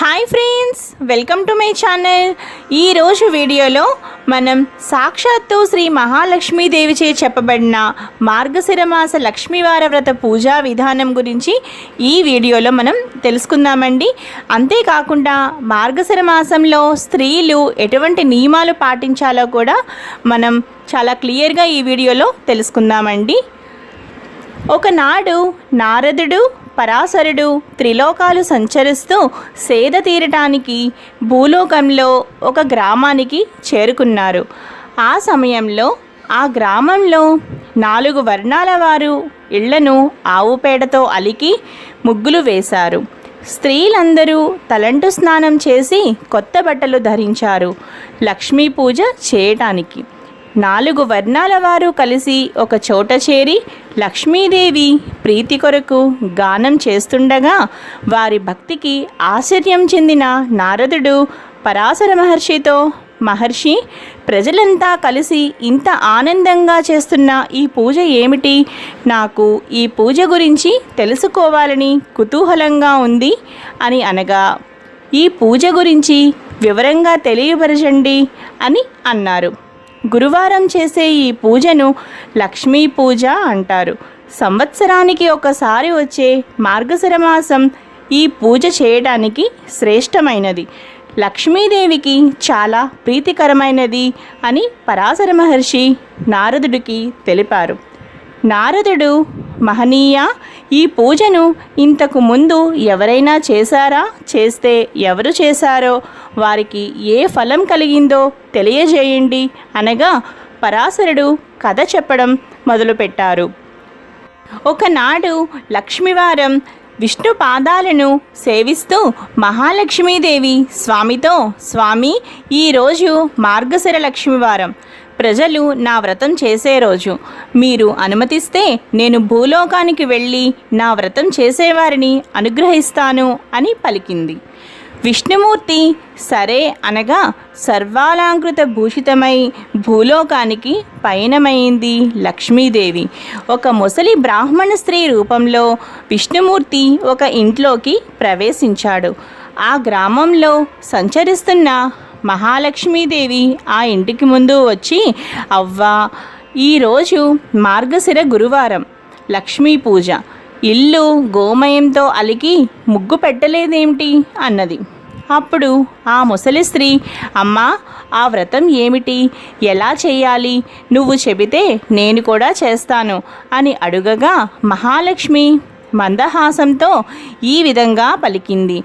Hi friends, welcome to my channel. ఈరోజు వీడియోలో మనం సాక్షాత్తు శ్రీ మహాలక్ష్మీదేవిచే చెప్పబడిన మార్గశిర మాస లక్ష్మీవార వ్రత పూజా విధానం గురించి ఈ వీడియోలో మనం తెలుసుకుందామండి. అంతేకాకుండా మార్గశిర మాసంలో స్త్రీలు ఎటువంటి నియమాలు పాటించాలో కూడా మనం చాలా క్లియర్గా ఈ వీడియోలో తెలుసుకుందామండి. ఒకనాడు నారదుడు పరాశరుడు త్రిలోకాలు సంచరిస్తూ సేద తీరటానికి భూలోకంలో ఒక గ్రామానికి చేరుకున్నారు. ఆ సమయంలో ఆ గ్రామంలో 4 వర్ణాల వారు ఇళ్లను ఆవు పేడతో అలికి ముగ్గులు వేశారు. స్త్రీలందరూ తలంటు స్నానం చేసి కొత్త బట్టలు ధరించారు లక్ష్మీ పూజ చేయటానికి. 4 వర్ణాల వారు కలిసి ఒక చోట చేరి లక్ష్మీదేవి ప్రీతి కొరకు గానం చేస్తుండగా వారి భక్తికి ఆశ్చర్యం చెందిన నారదుడు పరాశర మహర్షితో, మహర్షి, ప్రజలంతా కలిసి ఇంత ఆనందంగా చేస్తున్న ఈ పూజ ఏమిటి? నాకు ఈ పూజ గురించి తెలుసుకోవాలని కుతూహలంగా ఉంది అని అనగా, ఈ పూజ గురించి వివరంగా తెలియపరచండి అని అన్నారు. గురువారం చేసే ఈ పూజను లక్ష్మీ పూజ అంటారు. సంవత్సరానికి ఒకసారి వచ్చే మార్గశిర మాసం ఈ పూజ చేయడానికి శ్రేష్టమైనది, లక్ష్మీదేవికి చాలా ప్రీతికరమైనది అని పరాశర మహర్షి నారదుడికి తెలిపారు. నారదుడు, మహనీయ, ఈ పూజను ఇంతకు ముందు ఎవరైనా చేశారా? చేస్తే ఎవరు చేశారో వారికి ఏ ఫలం కలిగిందో తెలియజేయండి అనగా పరాశరుడు కథ చెప్పడం మొదలుపెట్టారు. ఒకనాడు లక్ష్మీవారం విష్ణు పాదాలను సేవిస్తూ మహాలక్ష్మీదేవి స్వామితో, స్వామి, ఈరోజు మార్గశిర లక్ష్మీవారం, ప్రజలు నా వ్రతం చేసే రోజు. మీరు అనుమతిస్తే నేను భూలోకానికి వెళ్ళి నా వ్రతం చేసేవారిని అనుగ్రహిస్తాను అని పలికింది. విష్ణుమూర్తి సరే అనగా సర్వాలంకృత భూషితమై భూలోకానికి పయనమైంది లక్ష్మీదేవి. ఒక ముసలి బ్రాహ్మణ స్త్రీ రూపంలో విష్ణుమూర్తి ఒక ఇంట్లోకి ప్రవేశించాడు. ఆ గ్రామంలో సంచరిస్తున్న మహాలక్ష్మీదేవి ఆ ఇంటికి ముందు వచ్చి, అవ్వా, ఈరోజు మార్గశిర గురువారం, లక్ష్మీ పూజ, ఇల్లు గోమయంతో అలికి ముగ్గు పెట్టలేదేమిటి అన్నది. అప్పుడు ఆ ముసలి స్త్రీ, అమ్మా, ఆ వ్రతం ఏమిటి, ఎలా చేయాలి, నువ్వు చెబితే నేను కూడా చేస్తాను అని అడుగగా మహాలక్ష్మి మందహాసంతో ఈ విధంగా పలికింది.